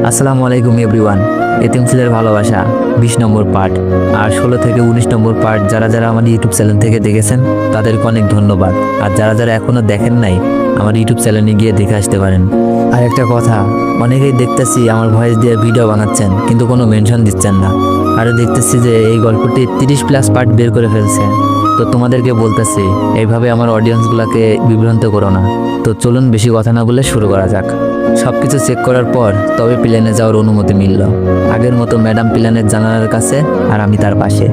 আসসালামু আলাইকুম এভরিওয়ান। এতিম ছেলের ভালোবাসা 20 নম্বর পার্ট আর 16 থেকে 19 নম্বর পার্ট যারা যারা আমার ইউটিউব চ্যানেল থেকে দেখেছেন তাদেরকে অনেক ধন্যবাদ। আর যারা যারা এখনো দেখেন নাই আমার ইউটিউব চ্যানেলে গিয়ে দেখে আসতে পারেন। আর একটা কথা, অনেকেই দেখতেছি আমার ভয়েস দিয়ে ভিডিও বানাচ্ছেন কিন্তু কোনো মেনশন দিচ্ছেন না। আরও দেখতেছি যে এই গল্পটি 30+ পার্ট বের করে ফেলছে। তো তোমাদেরকে বলতেছি এইভাবে আমার অডিয়েন্সগুলোকে বিভ্রান্ত করো না। তো চলুন বেশি কথা না বলে শুরু করা যাক। সব কিছু চেক করার পর তবে প্লেনে যাওয়ার অনুমতি মিলল। আগের মতো ম্যাডাম প্লেনের জানালার কাছে আর আমি তার পাশে।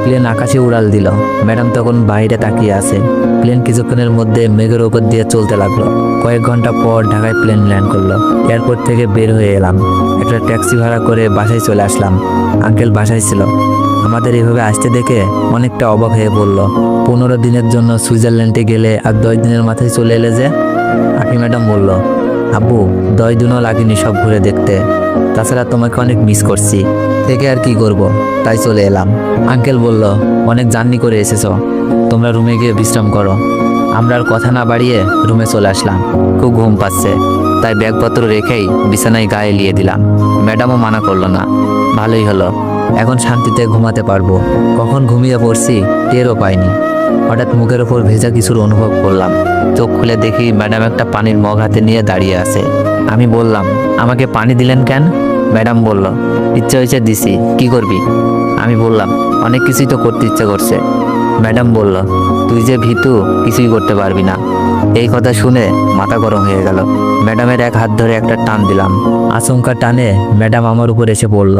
প্লেন আকাশে উড়াল দিল। ম্যাডাম তখন বাইরে তাকিয়ে আছে। প্লেন কিছুক্ষণের মধ্যে মেঘের ওপর দিয়ে চলতে লাগলো। কয়েক ঘন্টা পর ঢাকায় প্লেন ল্যান্ড করলো। এয়ারপোর্ট থেকে বের হয়ে এলাম। একটা ট্যাক্সি ভাড়া করে বাসায় চলে আসলাম। আঙ্কেল বাসায় ছিল। আমাদের এভাবে আসতে দেখে অনেকটা অবাক হয়ে পড়ল। 15 দিনের জন্য সুইজারল্যান্ডে গেলে আর 10 দিনের মাথায় চলে এলে যে? আঁকি ম্যাডাম বলল, আব্বু 10 দিনও লাগেনি সব ঘুরে দেখতে। তাছাড়া তোমাকে অনেক মিস করছি, থেকে আর কি করব, তাই চলে এলাম। আঙ্কেল বলল, অনেক জার্নি করে এসেছো, তোমরা রুমে গিয়ে বিশ্রাম করো। আমরা আর কথা না বাড়িয়ে রুমে চলে আসলাম। খুব ঘুম পাচ্ছে, তাই ব্যাগপত্র রেখেই বিছানায় গায়ে এলিয়ে দিলাম। ম্যাডামও মানা করলো না। ভালোই হলো, এখন শান্তিতে ঘুমাতে পারবো। কখন ঘুমিয়ে পড়ছি টেরও পাইনি। হঠাৎ মুখের ওপর ভেজা কিছুর অনুভব করলাম। চোখ খুলে দেখি ম্যাডাম একটা পানির মগ হাতে নিয়ে দাঁড়িয়ে আছে। আমি বললাম, আমাকে পানি দিলেন কেন? ম্যাডাম বলল, ইচ্ছে হয়েছে দিছি, কি করবি? আমি বললাম, অনেক কিছুই তো করতে ইচ্ছে করছে। ম্যাডাম বলল, তুই যে ভীতু, কিছুই করতে পারবি না। এই কথা শুনে মাথা গরম হয়ে গেল। ম্যাডামের এক হাত ধরে একটা টান দিলাম। আচমকা টানে ম্যাডাম আমার উপর এসে পড়ল।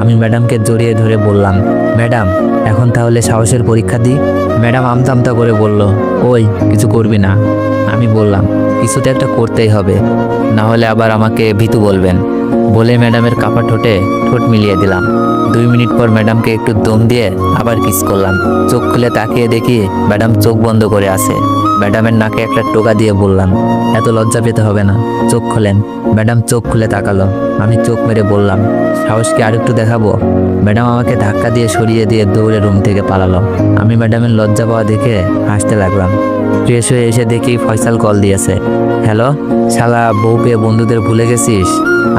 আমি ম্যাডামকে জড়িয়ে ধরে বললাম, ম্যাডাম এখন তাহলে সাহসের পরীক্ষা দিই। ম্যাডাম আমতা আমতা করে বলল, ওই কিছু করবি না। আমি বললাম, কিছুতে একটা করতেই হবে, না হলে আবার আমাকে ভীতু বলবেন। বলে ম্যাডামের কাপা ঠোঁটে ঠোঁট মিলিয়ে দিলাম। 2 মিনিট পর ম্যাডামকে একটু দম দিয়ে আবার কিস করলাম। চোখ খুলে তাকিয়ে দেখি ম্যাডাম চোখ বন্ধ করে আছে। ম্যাডামের নাকে একটা টোকা দিয়ে বললাম, এত লজ্জা পেতে হবে না, চোখ খোলেন। ম্যাডাম চোখ খুলে তাকালো। আমি চোখ মেরে বললাম, সাহস কি আরেকটু দেখাবো? ম্যাডাম আমাকে ধাক্কা দিয়ে সরিয়ে দিয়ে দৌড়ে রুম থেকে পালালো। আমি ম্যাডামের লজ্জা পাওয়া দেখে হাসতে লাগলাম। ফ্রেশ হয়ে এসে দেখি ফয়সাল কল দিয়েছে। হ্যালো, শালা বউ পেয়ে বন্ধুদের ভুলে গেছিস?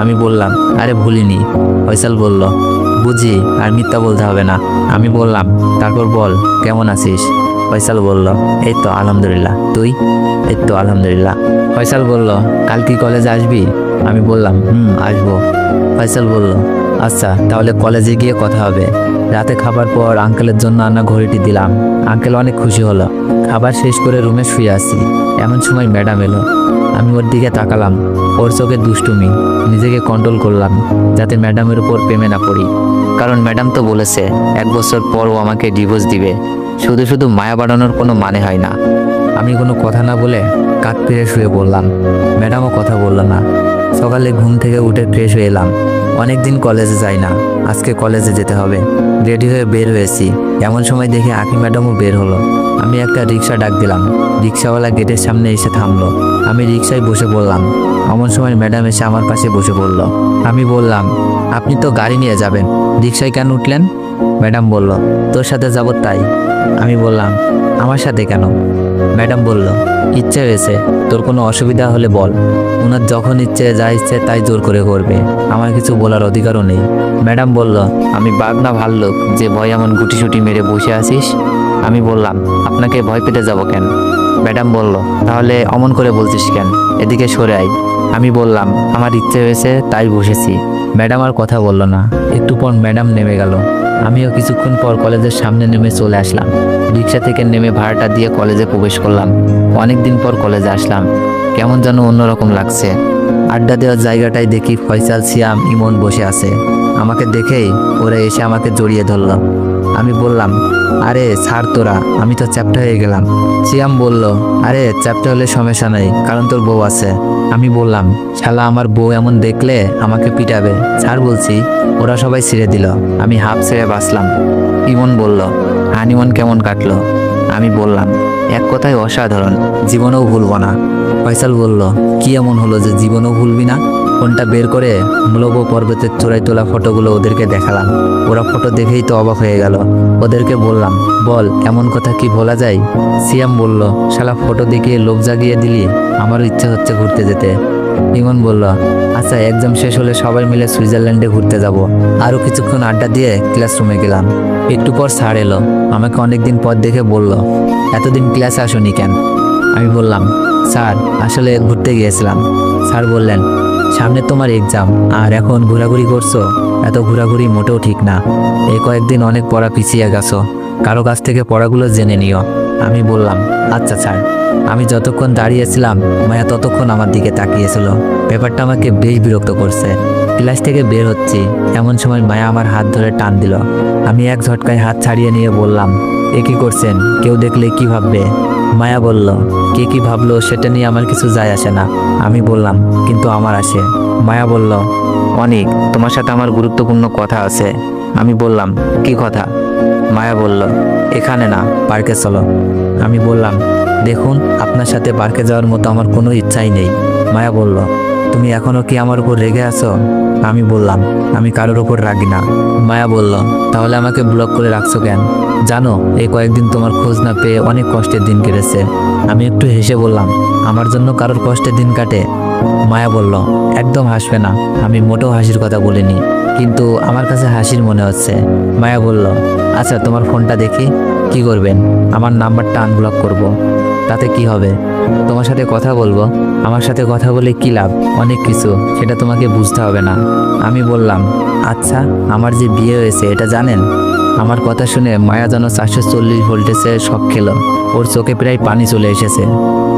আমি বললাম, আরে ভুলিনি। ফয়সাল বলল, বুঝি, আর মিথ্যা বলতে হবে না। আমি বললাম, তারপর বল কেমন আছিস? ফয়সাল বলল, এই তো আলহামদুলিল্লাহ, তুই? এই তো আলহামদুলিল্লাহ। ফয়সাল বলল, কাল কি কলেজে আসবি? আমি বললাম, আসবো। ফয়সাল বলল, আচ্ছা তাহলে কলেজে গিয়ে কথা হবে। রাতে খাবার পর আঙ্কেলের জন্য আনা ঘড়িটি দিলাম। আঙ্কেল অনেক খুশি হলো। খাবার শেষ করে রুমে শুয়ে আছি, এমন সময় ম্যাডাম এলো। আমি ওর দিকে তাকালাম। ওর চোখে দুষ্টুমি। নিজেকে কন্ট্রোল করলাম যাতে ম্যাডামের উপর প্রেমে না পড়ি, কারণ ম্যাডাম তো বলেছে 1 বছর পর ও আমাকে ডিভোর্স দিবে। শুধু শুধু মায়া বাড়ানোর কোনো মানে হয় না। আমি কোনো কথা না বলে কাক ফিরে শুয়ে পড়লাম। ম্যাডামও কথা বলল না। সকালে ঘুম থেকে উঠে ফ্রেশ হয়ে এলাম। অনেকদিন কলেজে যাই না, আজকে কলেজে যেতে হবে। রেডি হয়ে বের হয়েছি, এমন সময় দেখে আঁকি ম্যাডামও বের হলো। আমি একটা রিক্সা ডাক দিলাম। রিক্সাওয়ালা গেটের সামনে এসে থামলো। আমি রিক্সায় বসে পড়লাম। এমন সময় ম্যাডাম এসে আমার পাশে বসে পড়ল। আমি বললাম, আপনি তো গাড়ি নিয়ে যাবেন, রিক্সায় কেন উঠলেন? ম্যাডাম বলল, তোর সাথে যাব তাই। আমি বললাম, আমার সাথে কেন? ম্যাডাম বলল, ইচ্ছে হয়েছে, তোর কোনো অসুবিধা হলে বল। ওনার যখন ইচ্ছে যা ইচ্ছে তাই জোর করে করবে, আমার কিছু বলার অধিকারও নেই। ম্যাডাম বলল, আমি বাঘ না ভাল্লুক যে ভয় এমন গুটিসুটি মেরে বসে আছিস? আমি বললাম, আপনাকে ভয় পেতে যাব কেন? ম্যাডাম বলল, তাহলে অমন করে বলছিস কেন? এদিকে সরে আয়। আমি বললাম, আমার ইচ্ছে হয়েছে তাই বসেছি। ম্যাডাম আর কথা বলল না। একটু পর ম্যাডাম নেমে গেল। আমিও কিছুক্ষণ পর কলেজের সামনে নেমে চলে আসলাম। রিক্সা থেকে নেমে ভাড়াটা দিয়ে কলেজে প্রবেশ করলাম। অনেকদিন পর কলেজে আসলাম, কেমন যেন অন্যরকম লাগছে। আড্ডা দেওয়ার জায়গাটায় দেখি ফয়সাল, সিয়াম, ইমন বসে আছে। আমাকে দেখেই ওরা এসে আমাকে জড়িয়ে ধরল। আমি বললাম, আরে ছাড় তোরা, আমি তো চ্যাপ্টা হয়ে গেলাম। সিয়াম বলল, আরে চ্যাপ্টা হলে সমস্যা নেই, কারণ তোর বউ আছে। আমি বললাম, শালা আমার বউ এমন দেখলে আমাকে পিটাবে, ছাড় বলছি। ওরা সবাই ছেড়ে দিল। আমি হাফ ছেড়ে বাঁচলাম। ইমন বলল, হানিমুন কেমন কাটলো? আমি বললাম, এক কথায় অসাধারণ, জীবনেও ভুলব না। ফয়সাল বলল, কি এমন হলো যে জীবনেও ভুলবি না? ফোনটা বের করে মূলব পর্বতের চূড়ায় তোলা ফটোগুলো ওদেরকে দেখালাম। ওরা ফটো দেখেই তো অবাক হয়ে গেল। ওদেরকে বললাম, বল এমন কথা কি ভোলা যায়? সিয়াম বলল, শালা ফটো দেখিয়ে লোভ জাগিয়ে দিলি, আমারও ইচ্ছা হচ্ছে ঘুরতে যেতে। ইমন বলল, আচ্ছা এক্সাম শেষ হলে সবাই মিলে সুইজারল্যান্ডে ঘুরতে যাব। আরও কিছুক্ষণ আড্ডা দিয়ে ক্লাসরুমে গেলাম। একটু পর স্যার এলো, আমাকে অনেকদিন পর দেখে বলল, এতদিন ক্লাসে আসোনি কেন? আমি বললাম, স্যার আসলে ঘুরতে গিয়েছিলাম। স্যার বললেন, সামনে তোমার এক্সাম আর এখন ঘোরাঘুরি করছো? এত ঘোরাঘুরি মোটেও ঠিক না। এই কয়েকদিন অনেক পড়া পিছিয়ে গেছো, কারো কাছ থেকে পড়াগুলো জেনে নিও। আমি বললাম, আচ্ছা স্যার। আমি যতক্ষণ দাঁড়িয়েছিলাম মায়া ততক্ষণ আমার দিকে তাকিয়েছিল। ব্যাপারটা আমাকে বেশ বিরক্ত করছে। ক্লাস থেকে বের হচ্ছি, এমন সময় মায়া আমার হাত ধরে টান দিল। আমি এক ঝটকায় হাত ছাড়িয়ে নিয়ে বললাম, এ কি করছেন? কেউ দেখলে কি ভাববে? মায়া বলল, কে কি ভাবলো সেটা নিয়ে আমার কিছু যায় আসে না। আমি বললাম, কিন্তু আমার আসে। মায়া বলল, অনেক, তোমার সাথে আমার গুরুত্বপূর্ণ কথা আছে। আমি বললাম, কি কথা? মায়া বলল, এখানে না, পার্কে চলো। আমি বললাম, দেখুন আপনার সাথে পার্কে যাওয়ার মতো আমার কোনো ইচ্ছাই নেই। মায়া বলল, তুমি এখনো কি আমার উপর রেগে আছো? আমি বললাম, আমি কারোর ওপর রাগি না। মায়া বলল, তাহলে আমাকে ব্লক করে রাখছো কেন? জানো এই কয়েকদিন তোমার খোঁজ না পেয়ে অনেক কষ্টের দিন কেটেছে। আমি একটু হেসে বললাম, আমার জন্য কারোর কষ্টের দিন কাটে? মায়া বলল, একদম হাসবে না, আমি মোটেও হাসির কথা বলিনি, কিন্তু আমার কাছে হাসির মনে হচ্ছে। মায়া বলল, আচ্ছা তোমার ফোনটা দেখি। কি করবেন? আমার নাম্বারটা আনব্লক করব। তাতে কি হবে? তোমার সাথে কথা বলবো। আমার সাথে কথা বলে কি লাভ? অনেক কিছু, সেটা তোমাকে বুঝতে হবে না। আমি বললাম, আচ্ছা আমার যে বিয়ে হয়েছে এটা জানেন? আমার কথা শুনে মায়া যেন 440 ভোল্টেজে শক খেলো। ওর চোখে প্রায় পানি চলে এসেছে।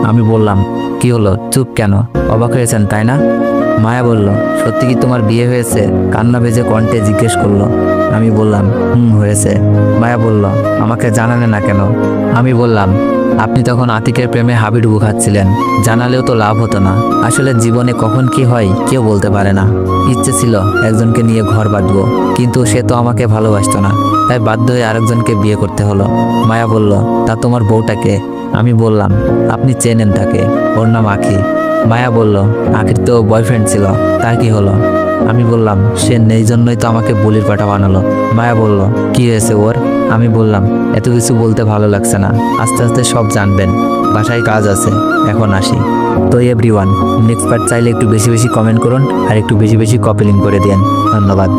আমি বললাম, কি হলো? চুপ কেন? অবাক হয়েছেন তাই না? মায়া বলল, সত্যি কি তোমার বিয়ে হয়েছে? কান্না ভেজে কণ্ঠে জিজ্ঞেস করলো। আমি বললাম, হয়েছে। মায়া বলল, আমাকে জানালে না কেন? আমি বললাম, আপনি তখন আতিকের প্রেমে হাবিডুবু খাচ্ছিলেন, জানালেও তো লাভ হতো না। আসলে জীবনে কখন কি হয় কেউ বলতে পারে না। ইচ্ছে ছিল একজনকে নিয়ে ঘর বাঁধবো, কিন্তু সে তো আমাকে ভালোবাসতো না, তাই বাধ্য হয়ে আরেকজনকে বিয়ে করতে হলো। মায়া বলল, তা তোমার বউটাকে? আমি বললাম, আপনি চেনেন তাকে, ওর নাম আখি। মায়া বলল, আখির তো বয়ফ্রেন্ড ছিল, তার কি হলো? আমি বললাম, সে নেই জন্যই তো আমাকে বলির পাঠা বানালো। মায়া বলল, কি হয়েছে ওর? আমি বললাম, এত কিছু বলতে ভালো লাগছে না, আস্তে আস্তে সব জানবেন। বাসায় কাজ আছে, এখন আসি। তো এভরিওয়ান, নেক্সট পার্ট চাইলে একটু বেশি বেশি কমেন্ট করুন আর একটু বেশি বেশি কপি লিঙ্ক করে দিন। ধন্যবাদ।